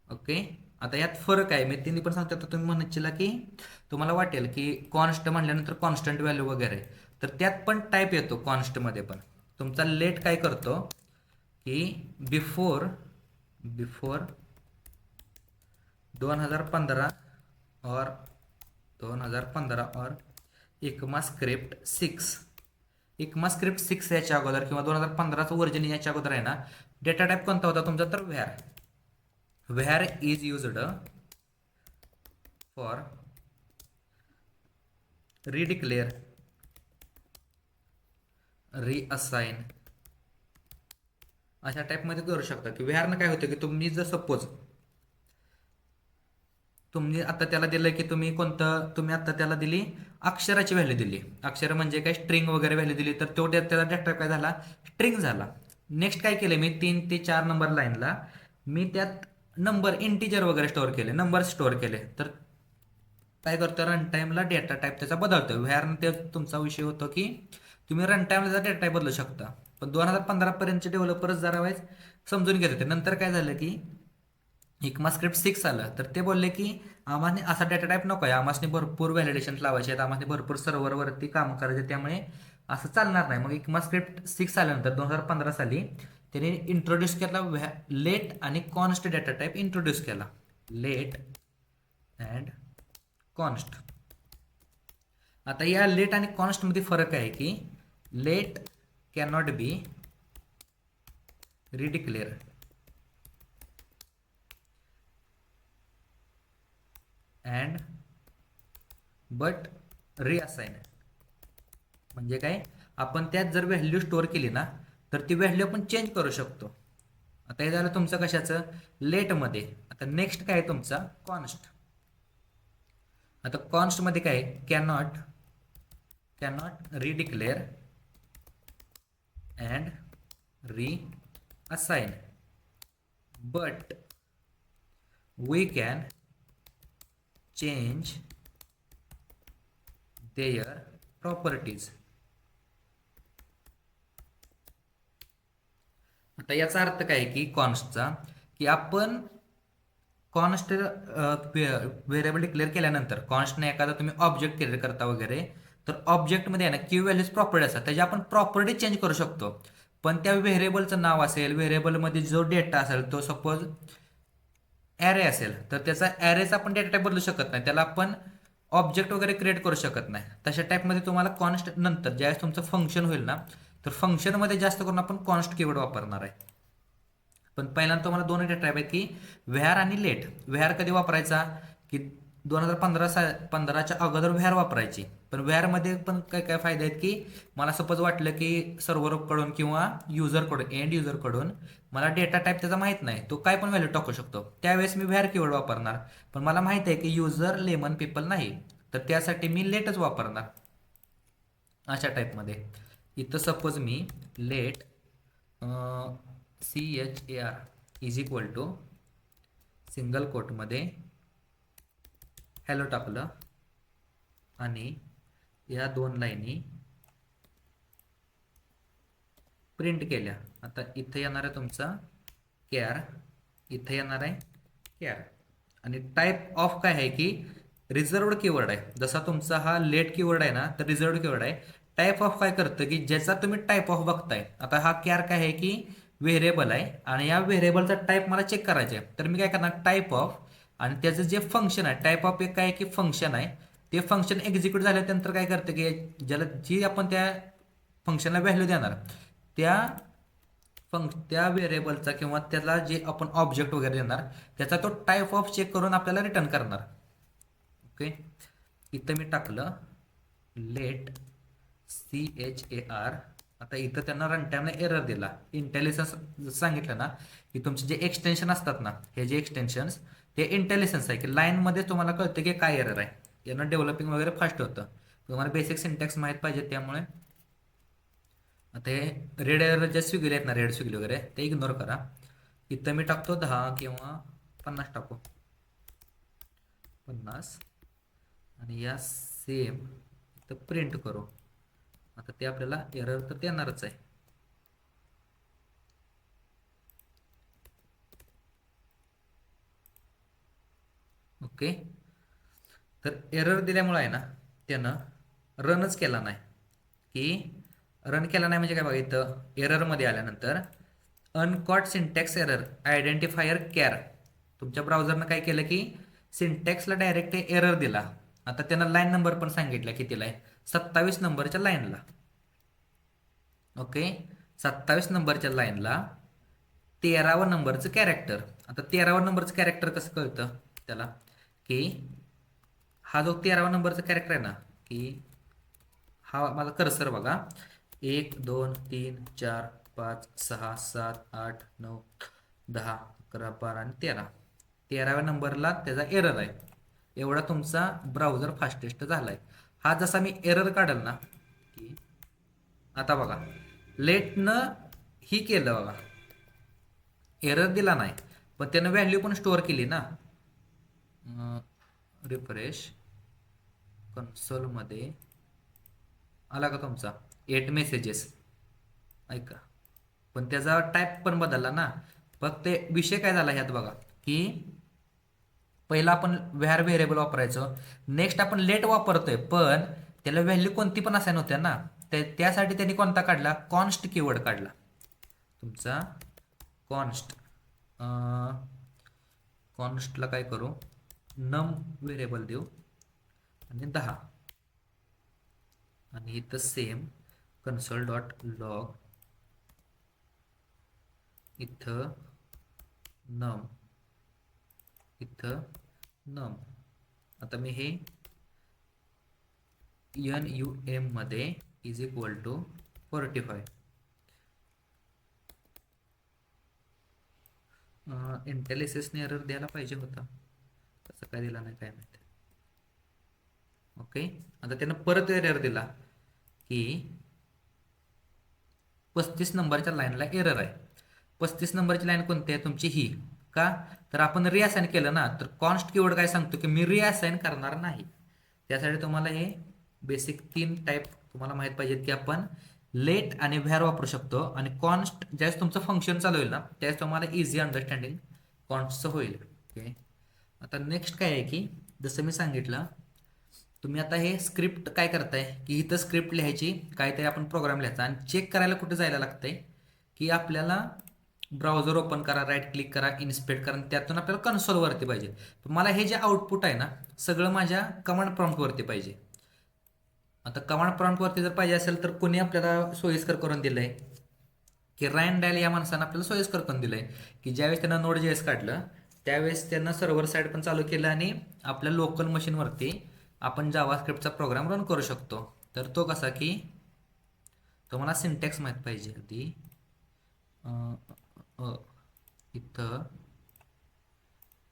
ओके, आता यात फरक आहे, मी तिन्ही पण सांगतो. तर तुम्ही म्हणत की तुम्हाला वाटेल की कॉन्स्ट म्हणल्यानंतर कॉन्स्टंट व्हॅल्यू वगैरे, तर त्यात पण टाईप येतो कॉन्स्टमध्ये पण. तुमचा लेट काय करतो की बिफोर 2015 और 2015 याच्या अगोदर किंवा 2015चं व्हर्जन याच्या अगोदर आहे ना, डेटा टाईप कोणता होता तुमचा, तर where is used for रिडिक्लेअर, reassign. अशा टाईपमध्ये करू शकता की व्हॅरनं काय होतं की तुम्ही जर सपोज तुम्ही आता त्याला दिलं की तुम्ही आता त्याला दिली अक्षराची व्हॅल्यू दिली, अक्षर म्हणजे काय स्ट्रिंग वगैरे व्हॅल्यू दिली, तर त्याला डेटा काय झाला, स्ट्रिंग झाला. नेक्स्ट काय केलं मी 3 ते 4 नंबर लाईनला मी त्यात नंबर इंटिजर वगैरे स्टोअर केले, नंबर स्टोअर केले. तर काय करतो रन टाईमला डेटा टाईप त्याचा बदलतो. व्हेअर ते तुमचा विषय होतो की तुम्ही रन टाईमला त्याचा डेटा टाईप बदलू शकता. पण 2015 पर्यंतचे डेव्हलपर्स जरा वेळेस समजून घेत होते. नंतर काय झालं की इक्मास्क्रिप्ट 6 आलं तर ते बोलले की आम्हाला असा डेटा टाईप नको आहे, आम्हाला भरपूर व्हॅलिडेशन लावायचे आहेत, आम्हाला भरपूर सर्व्हरवरती काम करायचे, त्यामुळे असं चालणार नाही. मग इक्मास्क्रिप्ट 6 आल्यानंतर 2015 साली त्याने इंट्रोड्यूस केला लेट आणि कॉन्स्ट डेटा टाईप इंट्रोड्यूस केला. Let and const. आता या लेट आणि कॉन्स्ट मध्ये फरक आहे की let cannot be redeclare and but reassign. म्हणजे काय, आपण त्यात जर व्हॅल्यू स्टोअर केली ना तर ती व्हॅल्यू आपण चेंज करू शकतो. आता हे झालं तुमचं कशाचं, लेटमध्ये. आता नेक्स्ट काय आहे तुमचा कॉन्स्ट. आता कॉन्स्टमध्ये काय cannot redeclare and reassign but we can change their properties. आता याचा अर्थ काय की कॉन्स्टचा की आपण कॉन्स्ट व्हेरिएबल डिक्लेअर केल्यानंतर कॉन्स्टने एखादा तुम्ही ऑब्जेक्ट क्रिएट करता वगैरे तर ऑब्जेक्टमध्ये आहे ना की व्हॅल्यूज प्रॉपर्टी असतात त्याची आपण प्रॉपर्टी चेंज करू शकतो. पण त्या व्हेरिएबलचं नाव असेल, व्हेरिएबलमध्ये जो डेटा असेल तो सपोज ॲरे असेल तर त्याचा ॲरेचा आपण डेटा टाईप बदलू शकत नाही, त्याला आपण ऑब्जेक्ट वगैरे क्रिएट करू शकत नाही. तशा टाईपमध्ये तुम्हाला कॉन्स्ट नंतर ज्यावेळेस तुमचं फंक्शन होईल ना तर फंक्शनमध्ये जास्त करून आपण कॉन्स्ट कीवर्ड वापरणार आहे. पण पहिल्यांदा तुम्हाला दोन डेटा टाईप आहेत की व्हॅर आणि लेट. व्हॅर कधी वापरायचा की 2015च्या अगोदर व्हॅर वापरायची. पण व्हॅरमध्ये पण काय काय फायदे आहेत की मला सपोज वाटलं की सर्व्हरकडून किंवा युजरकडून एंड युजरकडून मला डेटा टाईप त्याचा माहीत नाही, तो काय पण व्हॅल्यू टाकू शकतो, त्यावेळेस मी व्हॅर कीवर्ड वापरणार. पण मला माहिती आहे की युजर लेमन पीपल नाही, तर त्यासाठी मी लेटच वापरणार. अशा टाईपमध्ये इथं सपोज मी let CHAR is equal to single कोटमध्ये हॅलो टाकलं आणि या 2 लाईनी प्रिंट केल्या. आता इथं येणार आहे तुमचा कॅर, इथं येणार आहे कॅर आणि टाईप ऑफ काय आहे की रिझर्वड कीवर्ड आहे. जसा तुमचा हा लेट कीवर्ड आहे ना तर रिझर्वड कीवर्ड आहे. टाईप ऑफ काय करतं की ज्याचा तुम्ही टाईप ऑफ बघताय, आता हा कॅर काय आहे की व्हेरिएबल आहे आणि या व्हेरिएबलचा टाईप मला चेक करायचा आहे, तर मी काय करणार टाईप ऑफ आणि त्याचं जे फंक्शन आहे, टाईप ऑफ एक काय की फंक्शन आहे, ते फंक्शन एक्झिक्यूट झाल्यानंतर काय करतं की ज्याला जी आपण त्या फंक्शनला व्हॅल्यू देणार त्या व्हेरिएबलचा किंवा त्याला जे आपण ऑब्जेक्ट वगैरे देणार त्याचा तो टाईप ऑफ चेक करून आपल्याला रिटर्न करणार. ओके, इथं मी टाकलं लेट CHAR. आता इथं त्यांना रन टाईमला एरर दिला. इंटेलिजन्स सांगितलं ना की तुमचे जे एक्सटेन्शन असतात ना, हे जे एक्सटेन्शन्स ते इंटेलिजन्स आहे की लाईनमध्ये तुम्हाला कळतं की काय एरर आहे, यांना डेव्हलपिंग वगैरे फास्ट होतं. तुम्हाला बेसिक सिंटॅक्स माहीत पाहिजे, त्यामुळे आता हे रेड एरर जे स्विगले आहेत ना, रेड स्विगले वगैरे ते इग्नोर करा. इथं मी टाकतो 10 किंवा 50 टाकू, 50 आणि या सेम इथं प्रिंट करू. आता ते आपल्याला एरर तर देणारच आहे. ओके, तर एरर दिल्यामुळे आहे ना त्यानं रनच केला नाही. की रन केला नाही म्हणजे काय बघा, इथं एररमध्ये आल्यानंतर uncaught syntax error identifier care, तुमच्या ब्राउझरनं काय केलं की सिंटॅक्सला डायरेक्ट एरर दिला. आता त्यानं लाईन नंबर पण सांगितला कितीला आहे, 27 नंबरच्या लाईनला. ओके, 27 नंबरच्या लाईनला 13व्या नंबरचं कॅरेक्टर. आता 13व्या नंबरचं कॅरेक्टर कसं कळतं त्याला की हा जो 13व्या नंबरचा कॅरेक्टर आहे ना की हा माझा कर्सर बघा, 1 2 3 4 5 6 7 8 9 10 11 12 आणि 13व्या नंबरला त्याचा एरर आहे. एवढा तुमचा ब्राउझर फास्टेस्ट झालाय. हा जसा मी एरर काढल ना की आता बघा लेटनं ही केलं बघा, एरर दिला नाही, पण त्यानं व्हॅल्यू पण स्टोअर केली ना. रिफ्रेश कन्सोलमध्ये आला का तुमचा 8 मेसेजेस, ऐका, पण त्याचा टाईप पण बदलला ना. फक्त विषय काय झाला ह्यात बघा, की पहिला आपण व्हॅर व्हेरिएबल वापरायचो, नेक्स्ट आपण लेट वापरतोय, पण त्याला व्हॅल्यू कोणती पण असायला नव्हत्या ना. त्यासाठी त्यांनी कोणता काढला, कॉन्स्ट कीवर्ड काढला तुमचा. कॉन्स्ट, कॉन्स्टला काय करू, नम व्हेरिएबल देऊ आणि 10, आणि इथं सेम कन्सोल डॉट लॉग, इथं नम, इथं नम. आता मी हे NUM मध्ये इज इक्वल टू 45. इंटेलिसेसने एरर द्यायला पाहिजे होता, तसं काय दिला नाही काय माहिती. ओके, आता त्यानं परत एरर दिला की 35 नंबरच्या लाईनला एरर आहे. 35 नंबरची लाईन कोणती आहे तुमची, ही का, तर आपण रिअसाइन केलं ना, तर कॉन्स्ट कीवर्ड काय सांगतो की मी रिअसाइन करणार नाही. त्यासाठी तुम्हाला हे बेसिक 3 टाईप तुम्हाला माहीत पाहिजेत, की आपण लेट आणि व्हॅर वापरू शकतो, आणि कॉन्स्ट ज्यावेळेस तुमचं फंक्शन चालू होईल ना, त्यावेळेस तुम्हाला इझी अंडरस्टँडिंग कॉन्स्टचं होईल. ओके, आता नेक्स्ट काय आहे की जसं मी सांगितलं, तुम्ही आता हे स्क्रिप्ट काय करताय की इथं स्क्रिप्ट लिहायची, काहीतरी आपण प्रोग्राम लिहायचा, आणि चेक करायला कुठे जायला लागतंय की आपल्याला ब्राउझर ओपन करा, राईट क्लिक करा, इन्स्पेक्ट करा, त्यातून आपल्याला कन्सोलवरती पाहिजे. तर मला हे जे आउटपुट आहे ना, सगळं माझ्या कमांड प्रॉम्प्टवरती पाहिजे. आता कमांड प्रॉम्प्टवरती जर पाहिजे असेल तर कोणी आपल्याला सोयीस्कर करून दिलंय, की रायन डायल या माणसानं आपल्याला सोयीस्कर करून दिलंय, की ज्यावेळेस त्यांना Node.js काढलं त्यावेळेस त्यांना सर्व्हर साईड पण चालू केलं, आणि आपल्या लोकल मशीनवरती आपण जावास्क्रिप्टचा प्रोग्राम रन करू शकतो. तर तो कसा की तुम्हाला सिंटॅक्स माहीत पाहिजे आधी. इथं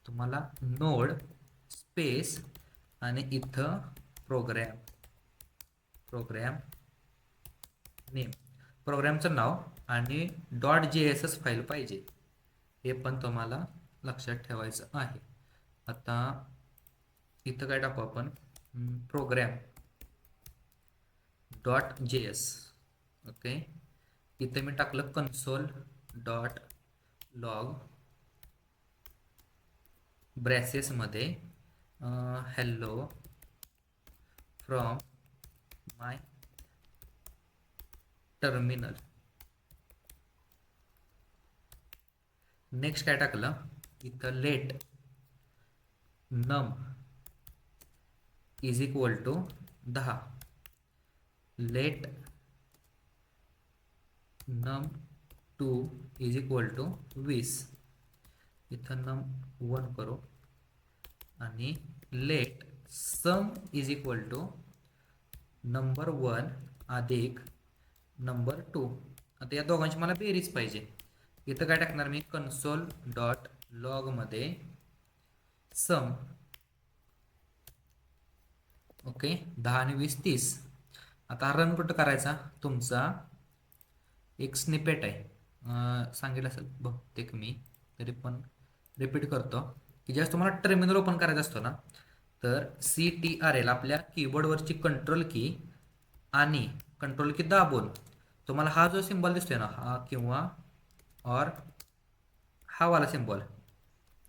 तुम्हाला नोड स्पेस आणि इथं प्रोग्रॅम नेम, प्रोग्रामचं नाव आणि .js फाईल पाहिजे, हे पण तुम्हाला लक्षात ठेवायचं आहे. आता इथं काय टाकू आपण, प्रोग्राम .js. ओके, इथं मी टाकलं कन्सोल डॉट लॉग ब्रॅसेसमध्ये hello from my terminal. Next काय टाकलं, इथं लेट नम इज इक्वल टू 10, लेट नम 2 इज इक्वल टू 20, इथं नम 1 करू, आणि let sum is equal to number 1 अधिक नंबर 2. आता या दोघांची मला बेरीज पाहिजे. इथं काय टाकणार मी, कन्सोल डॉट लॉगमध्ये सम. ओके, 10 आणि 20 30. आता रन कुठं करायचा, तुमचा एक स्निपेट आहे, सांगितलं असेल बहुतेक मी, तरी पण रिपीट करतो, की ज्यावेळेस तुम्हाला टर्मिनल ओपन करायचा असतो ना, तर CTRL आपल्या कीबोर्डवरची कंट्रोल की आणि कंट्रोल की दाबून तुम्हाला हा जो सिम्बॉल दिसतोय ना, हा किंवा और हा वाला सिम्बॉल,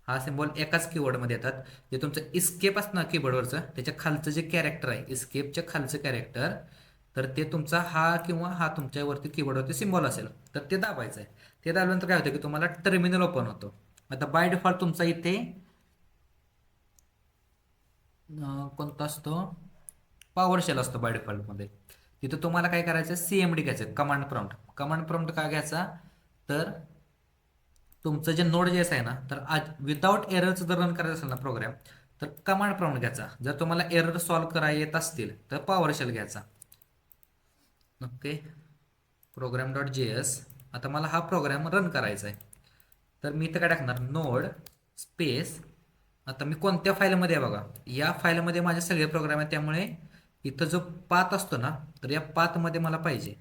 हा सिम्बॉल एकाच कीबोर्डमध्ये येतात. जे तुमचं इस्केप असतं ना कीबोर्डवरचं, त्याच्या खालचं जे कॅरेक्टर आहे, इस्केपच्या खालचं कॅरेक्टर, तर ते तुमचा हा किंवा हा तुमच्यावरती कीबोर्डवरती सिम्बॉल असेल तर ते दाबायचं आहे. ते दाबल्यानंतर काय होतं की तुम्हाला टर्मिनल ओपन होतो. आता बाय डिफॉल्ट तुमचा इथे कोणता असतो, पॉवर शेल असतो बाय डिफॉल्टमध्ये. तिथं तुम्हाला काय करायचं, CMD घ्यायचं, कमांड प्रॉम्प्ट. कमांड प्रॉम्प्ट का घ्यायचा, तर तुमचं जे Node.js आहे ना, तर आज विदाऊट एररचं जर रन करायचं असेल ना प्रोग्राम, तर कमांड प्रॉम्प्ट घ्यायचा. जर तुम्हाला एरर सॉल्व्ह करायला येत असतील तर पॉवर शेल घ्यायचा. Okay, program.js. आता मला हा प्रोग्राम रन करायचा आहे, तर मी इथं काय टाकणार, नोड स्पेस. आता मी कोणत्या फाईलमध्ये आहे बघा, या फाईलमध्ये माझे सगळे प्रोग्राम आहेत, त्यामुळे इथं जो पाथ असतो ना, तर या पाथमध्ये मला पाहिजे.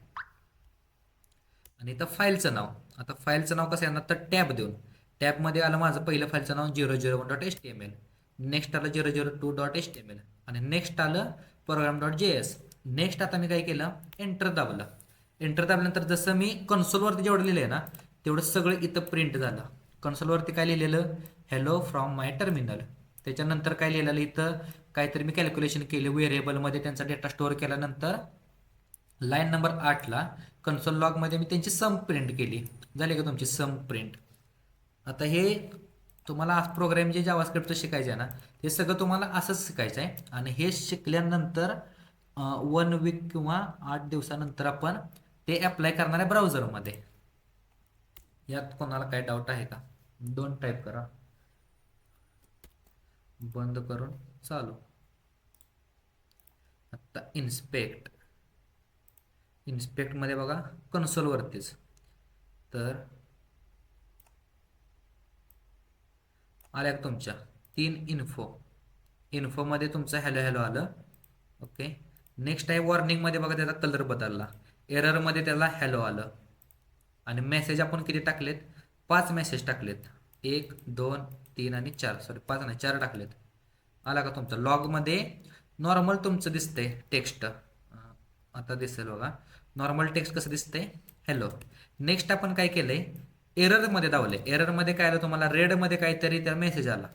आणि इथं फाईलचं नाव. आता फाईलचं नाव कसं येणार तर टॅब देऊन. टॅबमध्ये आलं माझं पहिलं फाईलचं नाव 001.html. नेक्स्ट आलं 002.html आणि नेक्स्ट आलं program.js. नेक्स्ट आता मी काय केलं, एंटर दाबलं. एंटर दाबल्यानंतर जसं मी कन्सोलवरती जेवढं लिहिलं आहे ना तेवढं सगळं इथं प्रिंट झालं. कन्सोलवरती काय लिहिलेलं, हॅलो फ्रॉम माय टर्मिनल. त्याच्यानंतर काय लिहिलेलं इथं, काहीतरी मी कॅल्क्युलेशन केले व्हेरिएबलमध्ये, त्यांचा डेटा स्टोअर केल्यानंतर लाईन नंबर 8ला कन्सोल लॉगमध्ये मी त्यांची सम प्रिंट केली. झाली का तुमची सम प्रिंट. आता हे तुम्हाला आज प्रोग्राम जे जावास्क्रिप्टचं शिकायचं आहे ना ते सगळं तुम्हाला असंच शिकायचं आहे. आणि हे शिकल्यानंतर 1 वीक किंवा 8 दिवसानंतर आपण ते अप्लाय करणार आहे ब्राउझरमध्ये. यात कोणाला काय डाऊट आहे का? 2 टाईप करा, बंद करून चालू. आता इन्स्पेक्टमध्ये बघा कन्सोलवरतीच, तर आल्या तुमच्या 3 इन्फोमध्ये तुमचं हॅलो हॅलो आलं. ओके. नेक्स्ट आहे वॉर्निंगमध्ये बघा त्याचा कलर बदलला. एररमध्ये त्याला हॅलो आलं. आणि मेसेज आपण किती टाकलेत, 5 मेसेज टाकलेत. 1 2 3 आणि 4, सॉरी 5 नाही 4 टाकलेत. आला का तुमचं लॉगमध्ये नॉर्मल तुमचं दिसतंय टेक्स्ट. आता दिसेल बघा नॉर्मल टेक्स्ट कसं दिसतंय, हॅलो. नेक्स्ट आपण काय केलंय, एररमध्ये दावले. एररमध्ये काय आलं तुम्हाला, रेडमध्ये काहीतरी त्या मेसेज आला.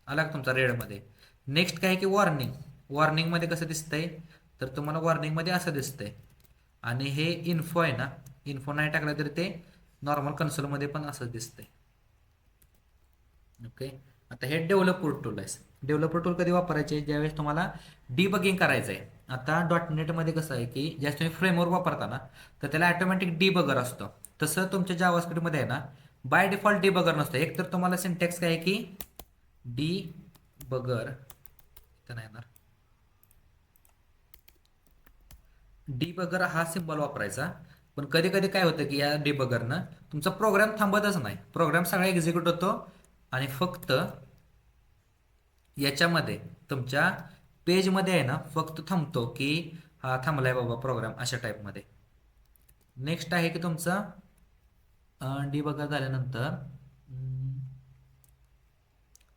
आला का तुमचा रेडमध्ये. नेक्स्ट काय की वॉर्निंगमध्ये कसं दिसतंय तर तुम्हाला वॉर्निंगमध्ये असं दिसतंय. आणि हे इन्फो आहे ना, इन्फो नाही टाकलं तरी ते नॉर्मल कन्सोलमध्ये पण असं दिसतंय. ओके. आता हे डेव्हलपर टूल आहे. डेव्हलपर टूल कधी वापरायचे, ज्यावेळेस तुम्हाला डिबगिंग करायचं आहे. आता .NETमध्ये कसं आहे की ज्यावेळेस तुम्ही फ्रेमवर्क वापरता ना तर त्याला ऑटोमॅटिक डिबगर असतं. तसं तुमच्या जावास्क्रिप्टमध्ये आहे ना बाय डिफॉल्ट डिबगर नसतं. एक तर तुम्हाला सिंटॅक्स काय आहे की डिबगर, इथं नाही येणार, डिबगर हा सिम्बॉल वापरायचा. पण कधी कधी काय होतं की या डिबगरनं तुमचा प्रोग्राम थांबतच नाही. प्रोग्राम सगळा एक्झिक्यूट होतो आणि फक्त याच्यामध्ये तुमच्या पेजमध्ये आहे ना फक्त थांबतो की हा थांबलाय बाबा प्रोग्राम, अशा टाईपमध्ये. नेक्स्ट आहे की तुमचा डिबगर झाल्यानंतर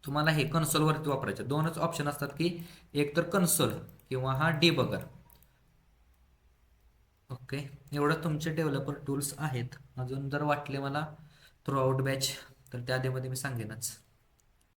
तुम्हाला हे कन्सोलवरती वापरायचे 2च ऑप्शन असतात की एक तर कन्सोल किंवा हा डिबगर. ओके. एवढं तुमचे डेव्हलपर टूल्स आहेत. अजून जर वाटले मला थ्रू आउट बॅच तर त्या आधीमध्ये मी सांगेनच.